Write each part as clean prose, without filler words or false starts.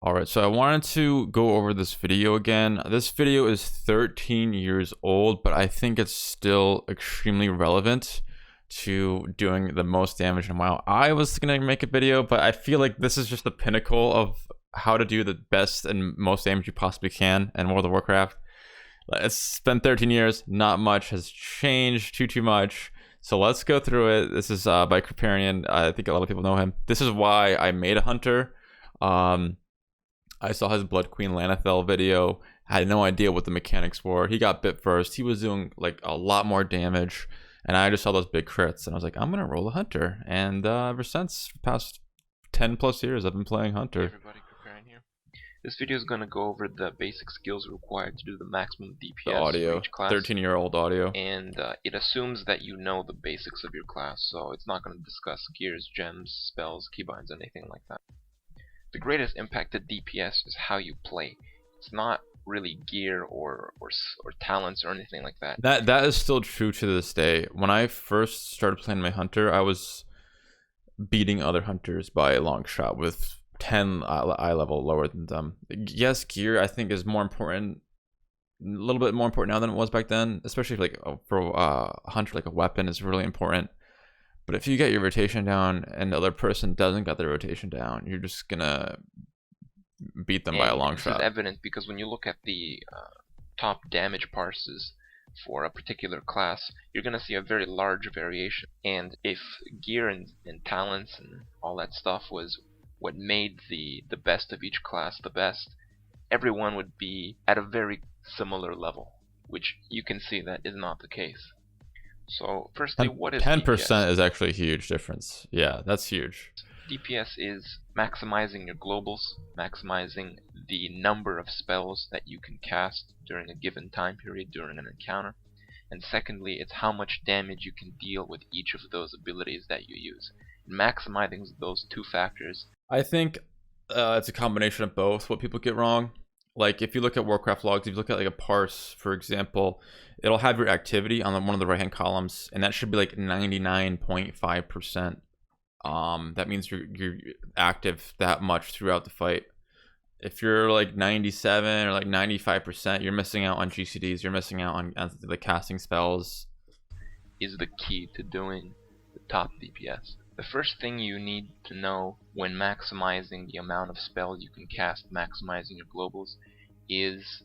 Alright, so I wanted to go over this video again. This video is 13 years old, but I think it's still extremely relevant to doing the most damage in WoW. I was gonna make a video, but I feel like this is just the pinnacle of how to do the best and most damage you possibly can in World of Warcraft. It's been 13 years, not much has changed too much. So let's go through it. This is by Kripparrian. I think a lot of people know him. This is why I made a hunter. I saw his Blood Queen Lanethel video. I had no idea what the mechanics were. He got bit first. He was doing like a lot more damage, and I just saw those big crits, and I was like, I'm gonna roll a hunter. And ever since, past 10+ years, I've been playing hunter. Hey everybody, Kripparrian here. This video is going to go over the basic skills required to do the maximum DPS The audio, for each class. 13-year-old audio. And it assumes that you know the basics of your class, so it's not going to discuss gears, gems, spells, keybinds, anything like that. The greatest impact to DPS is how you play. It's not really gear or talents or anything like that. That is still true to this day. When I first started playing my hunter, I was beating other hunters by a long shot with 10 eye level lower than them. Yes, gear I think is more important, a little bit more important now than it was back then, especially like for a hunter. Like a weapon is really important. But if you get your rotation down and the other person doesn't get their rotation down, you're just gonna beat them by a long shot. This is evident because when you look at the top damage parses for a particular class, you're gonna see a very large variation. And if gear and talents and all that stuff was what made the best of each class the best, everyone would be at a very similar level, which you can see that is not the case. So firstly, what is 10% DPS? is actually a huge difference. Yeah, that's huge. DPS is maximizing your globals, maximizing the number of spells that you can cast during a given time period during an encounter. And secondly, it's how much damage you can deal with each of those abilities that you use. Maximizing those two factors. I think it's a combination of both. What people get wrong, like if you look at Warcraft logs, if you look at like a parse, for example, it'll have your activity on one of the right hand columns, and that should be like 99.5%. That means you're active that much throughout the fight. If you're like 97 or like 95%, you're missing out on GCDs, you're missing out on the casting spells. Is the key to doing the top DPS. The first thing you need to know when maximizing the amount of spells you can cast, maximizing your globals, is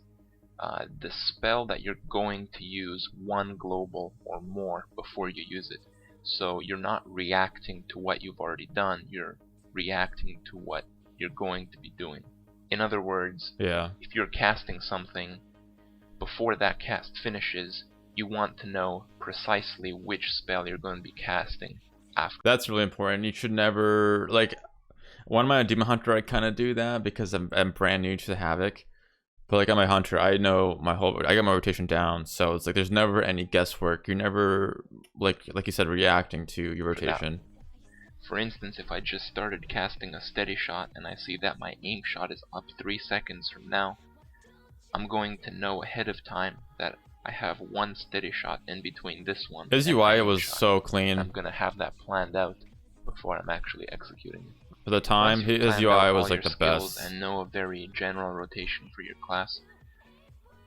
the spell that you're going to use one global or more before you use it. So you're not reacting to what you've already done, you're reacting to what you're going to be doing. In other words, if you're casting something, before that cast finishes, you want to know precisely which spell you're going to be casting after. That's really important. You should never, like, when I'm a demon hunter, I kind of do that because I'm brand new to the Havoc. But like on my hunter, I know I got my rotation down, so it's like there's never any guesswork. You're never like you said, reacting to your rotation. For instance, if I just started casting a steady shot and I see that my aim shot is up 3 seconds from now, I'm going to know ahead of time that I have one steady shot in between this one. His UI was so clean. I'm gonna have that planned out before I'm actually executing it. For the time, his UI was like the best. And know a very general rotation for your class,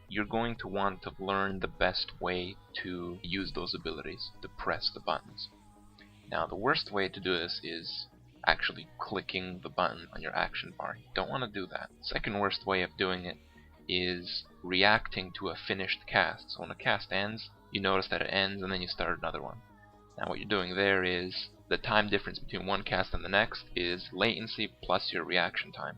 you're going to want to learn the best way to use those abilities, to press the buttons. Now the worst way to do this is actually clicking the button on your action bar. You don't want to do that. Second worst way of doing it is reacting to a finished cast. So when a cast ends, you notice that it ends and then you start another one. Now what you're doing there is the time difference between one cast and the next is latency plus your reaction time,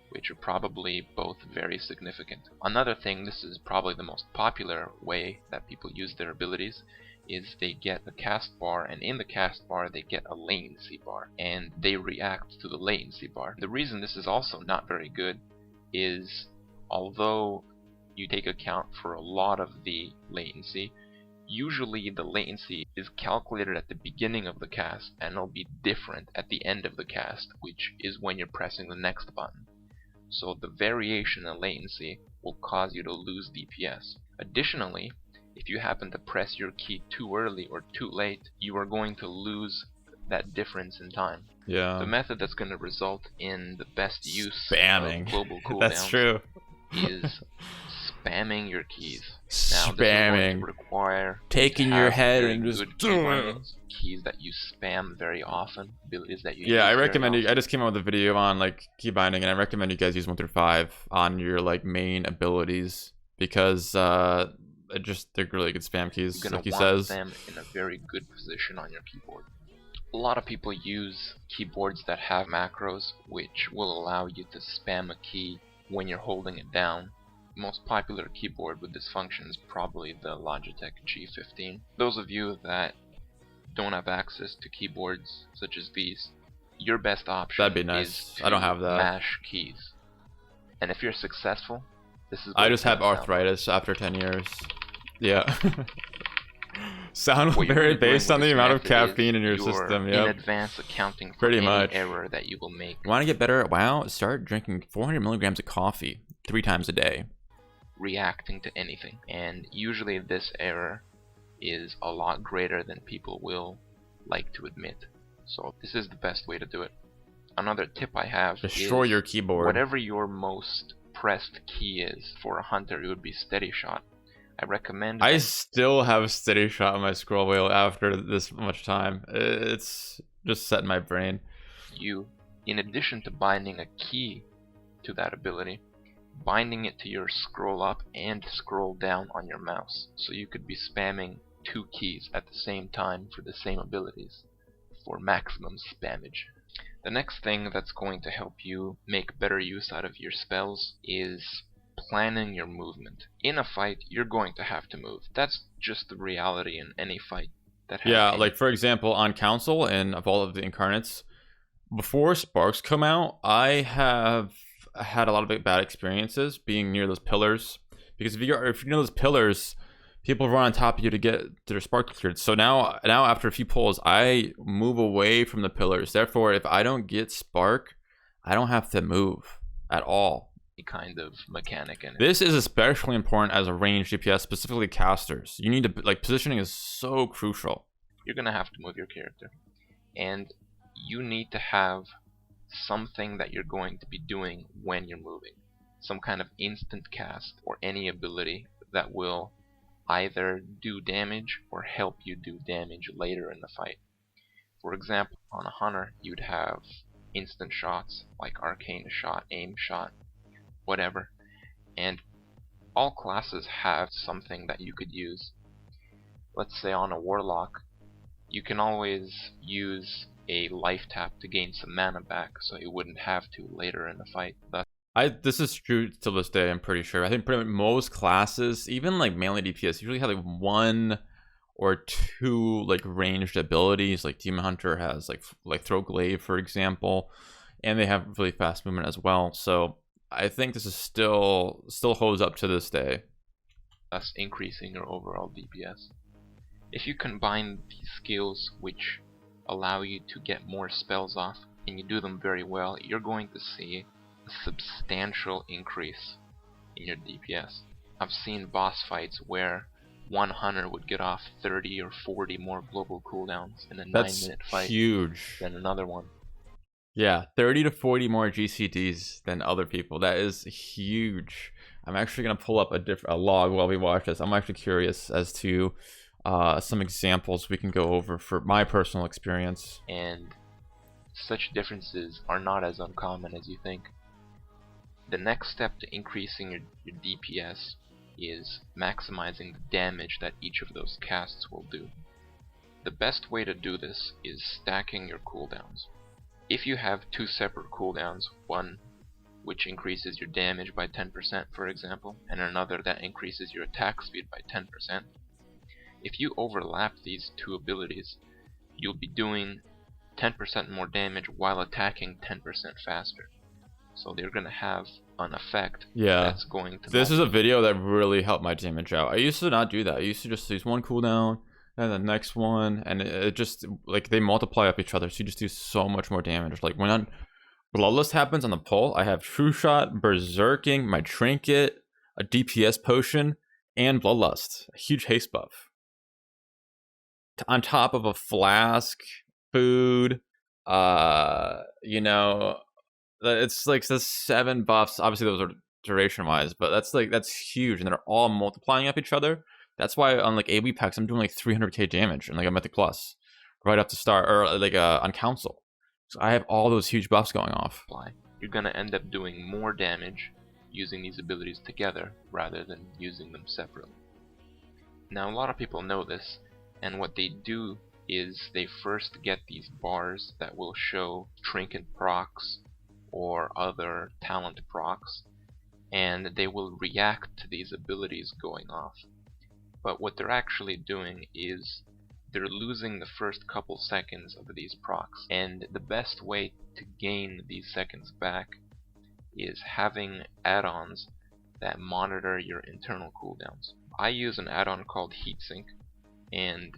which are probably both very significant. Another thing, this is probably the most popular way that people use their abilities, is they get a cast bar, and in the cast bar they get a latency bar, and they react to the latency bar. The reason this is also not very good is, although you take account for a lot of the latency, usually the latency is calculated at the beginning of the cast and it'll be different at the end of the cast, which is when you're pressing the next button. So the variation in latency will cause you to lose DPS. Additionally, if you happen to press your key too early or too late, you are going to lose that difference in time. Yeah. The method that's going to result in the best use Spamming. of global cooldowns That's true. is spamming your keys. Now, this is going Spamming. to require Taking your head and just keys that you spam very often, abilities that you yeah, I use recommend very you. often. I just came out with a video on like keybinding, and I recommend you guys use 1 through 5 on your like main abilities because they're really good spam keys, You're like he gonna want says. them in a very good position on your keyboard. A lot of people use keyboards that have macros, which will allow you to spam a key when you're holding it down. The most popular keyboard with this function is probably the Logitech G15. Those of you that don't have access to keyboards such as these, your best option That'd be nice. is to I don't have that. mash keys. And if you're successful, this is what I just have sound arthritis after 10 years. Yeah. Sound what very you're based doing on with the this amount of method caffeine in is your you're system. in Yeah. advance accounting for Pretty any much. error that you will make. Want to get better at WoW? Start drinking 400 milligrams of coffee 3 times a day. Reacting to anything, and usually this error is a lot greater than people will like to admit. So this is the best way to do it. Another tip I have Destroy is your keyboard. whatever your most pressed key is. For a hunter, it would be steady shot. I recommend. I still have steady shot on my scroll wheel after this much time. It's just set in my brain. You, in addition to binding a key to that ability, binding it to your scroll up and scroll down on your mouse. So you could be spamming 2 keys at the same time for the same abilities for maximum spammage. The next thing that's going to help you make better use out of your spells is planning your movement. In a fight, you're going to have to move. That's just the reality in any fight that has Yeah, any. like for example, on Council and Vault of the Incarnates, before Sparks come out, I have had a lot of bad experiences being near those pillars. Because if you're near those pillars, people run on top of you to get their spark cleared. So now after a few pulls, I move away from the pillars. Therefore, if I don't get spark, I don't have to move at all. Kind of mechanic in it. This is especially important as a ranged DPS, specifically casters. You need to, like, positioning is so crucial. You're gonna have to move your character, and you need to have something that you're going to be doing when you're moving. Some kind of instant cast or any ability that will either do damage or help you do damage later in the fight. For example, on a hunter, you'd have instant shots like arcane shot, aim shot, whatever, and all classes have something that you could use. Let's say on a warlock, you can always use a life tap to gain some mana back, so you wouldn't have to later in the fight. This is true to this day, I'm pretty sure. I think pretty much most classes, even like melee DPS, usually have like 1 or 2 like ranged abilities. Like Demon Hunter has like Throw Glaive, for example, and they have really fast movement as well. So I think this is still holds up to this day. Thus increasing your overall DPS. If you combine these skills which allow you to get more spells off, and you do them very well, you're going to see a substantial increase in your DPS. I've seen boss fights where one hunter would get off 30 or 40 more global cooldowns in a 9-minute fight huge than another one. Yeah, 30 to 40 more GCDs than other people. That is huge. I'm actually gonna pull up a log while we watch this. I'm actually curious as to some examples we can go over for my personal experience. And such differences are not as uncommon as you think. The next step to increasing your DPS is maximizing the damage that each of those casts will do. The best way to do this is stacking your cooldowns. If you have 2 separate cooldowns, one which increases your damage by 10%, for example, and another that increases your attack speed by 10%, if you overlap these 2 abilities, you'll be doing 10% more damage while attacking 10% faster. So they're going to have an effect that's going to... This is a video that really helped my damage out. I used to not do that. I used to just use 1 cooldown, and the next one, and it just, like, they multiply up each other, so you just do so much more damage. Like, when Bloodlust happens on the pull, I have True Shot, Berserking, my Trinket, a DPS potion, and Bloodlust. A huge haste buff. On top of a flask, food, you know, it's like the 7 buffs. Obviously, those are duration wise, but that's huge, and they're all multiplying up each other. That's why on like AoE packs, I'm doing like 300k damage and like a Mythic Plus right up to start, or like on Council. So I have all those huge buffs going off. You're gonna end up doing more damage using these abilities together rather than using them separately. Now, a lot of people know this, and what they do is they first get these bars that will show trinket procs or other talent procs, and they will react to these abilities going off. But what they're actually doing is they're losing the first couple seconds of these procs, and the best way to gain these seconds back is having add-ons that monitor your internal cooldowns. I use an add-on called Heatsink, and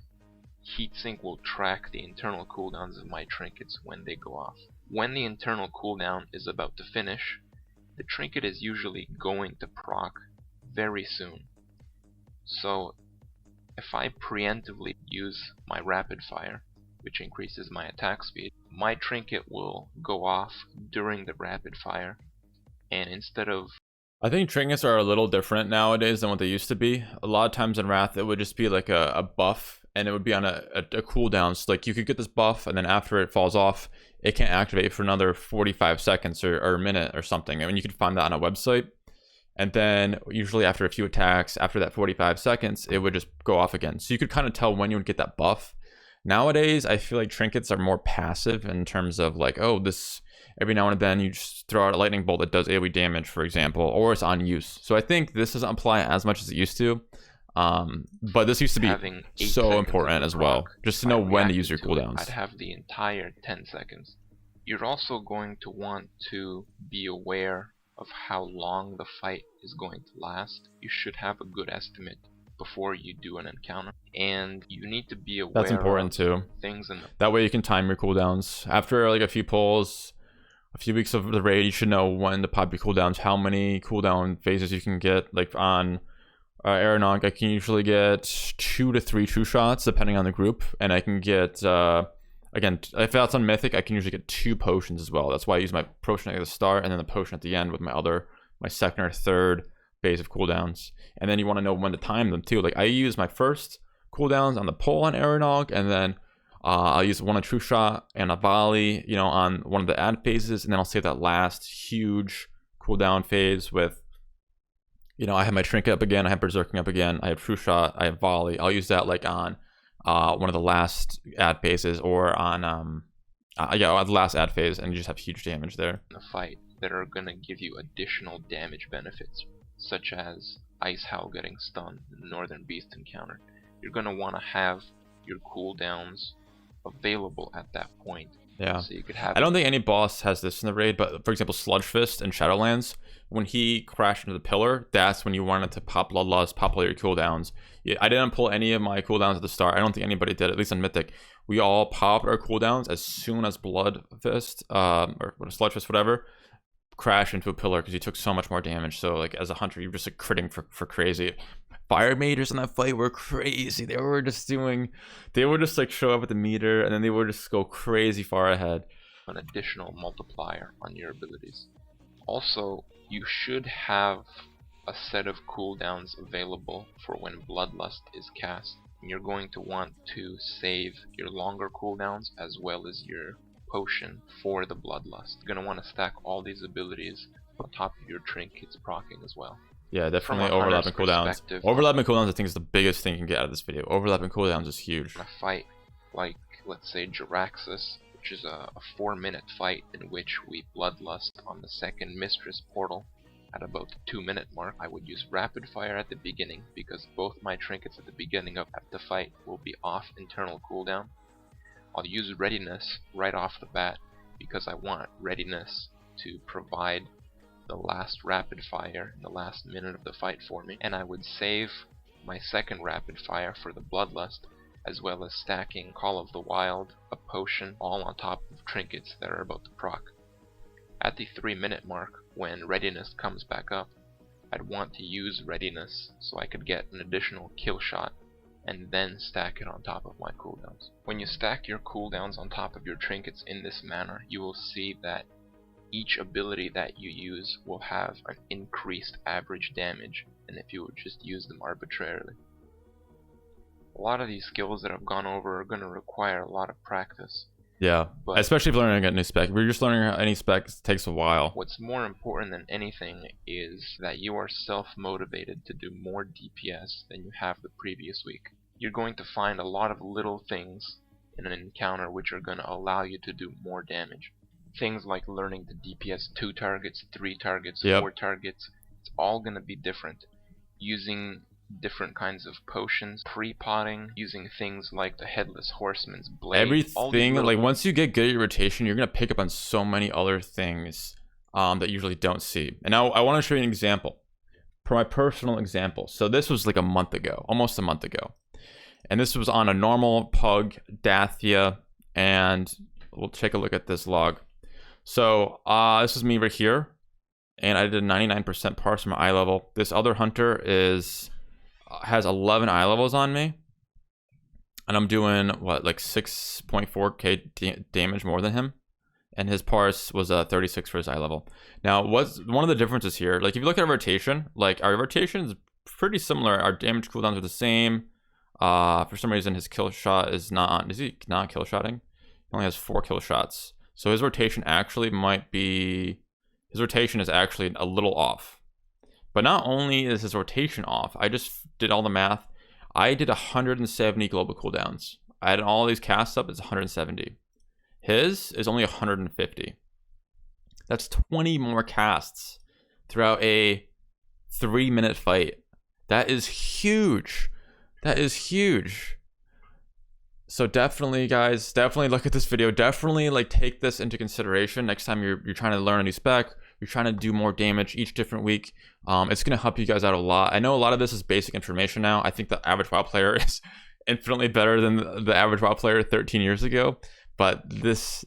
Heatsink will track the internal cooldowns of my trinkets when they go off. When the internal cooldown is about to finish, the trinket is usually going to proc very soon. So if I preemptively use my rapid fire, which increases my attack speed, my trinket will go off during the rapid fire, and instead of... I think trinkets are a little different nowadays than what they used to be. A lot of times in Wrath, it would just be like a buff, and it would be on a cooldown. So like you could get this buff, and then after it falls off, it can't activate for another 45 seconds or a minute or something. I mean, you could find that on a website. And then usually after a few attacks, after that 45 seconds, it would just go off again. So you could kind of tell when you would get that buff. Nowadays, I feel like trinkets are more passive in terms of like, oh, this every now and then you just throw out a lightning bolt that does AoE damage, for example, or it's on use. So I think this doesn't apply as much as it used to. But this used to be so important as well, just to know when to use your cooldowns. I'd have the entire 10 seconds. You're also going to want to be aware of how long the fight is going to last. You should have a good estimate before you do an encounter, and you need to be aware. That's important too. Things in that way you can time your cooldowns. After like a few pulls, a few weeks of the raid, you should know when to pop your cooldowns, how many cooldown phases you can get. Like on Aeronog, I can usually get 2 to 3 true shots depending on the group, and I can get again, if that's on Mythic, I can usually get 2 potions as well. That's why I use my potion at the start and then the potion at the end with my second or third phase of cooldowns. And then you want to know when to time them too. Like I use my first cooldowns on the pull on Aeronog, and then I'll use one on True Shot and a volley, you know, on one of the ad phases, and then I'll save that last huge cooldown phase with, you know, I have my trinket up again, I have berserking up again, I have True Shot, I have volley. I'll use that like on one of the last ad phases, or on the last ad phase, and you just have huge damage there. In a fight that are gonna give you additional damage benefits, such as Ice Howl getting stunned in the Northern Beast encounter. You're gonna want to have your cooldowns available at that point. Yeah. So you could have. I don't think any boss has this in the raid, but for example, Sludge Fist in Shadowlands, when he crashed into the pillar, that's when you wanted to pop Bloodlust, pop all your cooldowns. I didn't pull any of my cooldowns at the start. I don't think anybody did, at least on Mythic. We all popped our cooldowns as soon as Blood Fist, or Sludge Fist, whatever, crashed into a pillar, because he took so much more damage. So like as a hunter, you're just like critting for crazy. Fire Mages in that fight were crazy. They were just like show up at the meter, and then they would just go crazy far ahead. An additional multiplier on your abilities. Also, you should have a set of cooldowns available for when Bloodlust is cast. And you're going to want to save your longer cooldowns as well as your potion for the Bloodlust. You're going to want to stack all these abilities on top of your trinkets proccing as well. Yeah, definitely overlapping cooldowns. Overlapping cooldowns, I think, is the biggest thing you can get out of this video. Overlapping cooldowns is huge. In a fight like, let's say, Jaraxxus, which is a 4-minute fight in which we Bloodlust on the second Mistress portal at about the 2-minute mark, I would use Rapid Fire at the beginning, because both my trinkets at the beginning of the fight will be off internal cooldown. I'll use Readiness right off the bat, because I want Readiness to provide the last rapid fire in the last minute of the fight for me, and I would save my second rapid fire for the Bloodlust, as well as stacking Call of the Wild, a potion, all on top of trinkets that are about to proc. At the 3-minute mark, when Readiness comes back up, I'd want to use Readiness so I could get an additional kill shot and then stack it on top of my cooldowns. When you stack your cooldowns on top of your trinkets in this manner, you will see that each ability that you use will have an increased average damage than if you would just use them arbitrarily. A lot of these skills that I've gone over are going to require a lot of practice. Yeah, but especially if you're learning a new spec. If you're just learning any spec, it takes a while. What's more important than anything is that you are self-motivated to do more DPS than you have the previous week. You're going to find a lot of little things in an encounter which are going to allow you to do more damage. Things like learning to DPS 2 targets, 3 targets, 4 targets. It's all going to be different. Using different kinds of potions, pre-potting, using things like the Headless Horseman's blade. Everything, like once you get good at your rotation, you're going to pick up on so many other things that you usually don't see. And now I want to show you an example. For my personal example. So this was like a month ago, almost a month ago. And this was on a normal Pug, Dathia, and we'll take a look at this log. So this is me right here. And I did 99% parse from my eye level. This other hunter has 11 eye levels on me, and I'm doing what, like 6.4k damage more than him, and his parse was 36 for his eye level. Now, what's one of the differences here? Like if you look at our rotation, like our rotation is pretty similar. Our damage cooldowns are the same. For some reason, his kill shot is not. Is he not kill shotting? He only has 4 kill shots, so his rotation actually might be. His rotation is actually a little off. But not only is his rotation off, I just did all the math. I did 170 global cooldowns. I had all these casts up, it's 170. His is only 150. That's 20 more casts throughout a 3-minute fight. That is huge. That is huge. So definitely, guys, definitely look at this video. Definitely like take this into consideration next time you're trying to learn a new spec. You're trying to do more damage each different week. It's going to help you guys out a lot. I know a lot of this is basic information now. I think the average WoW player is infinitely better than the average WoW player 13 years ago. But this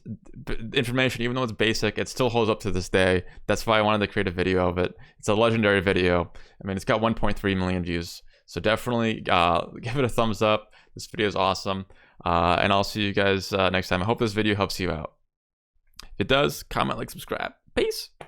information, even though it's basic, it still holds up to this day. That's why I wanted to create a video of it. It's a legendary video. I mean, it's got 1.3 million views. So definitely give it a thumbs up. This video is awesome. And I'll see you guys next time. I hope this video helps you out. If it does, comment, like, subscribe. Peace.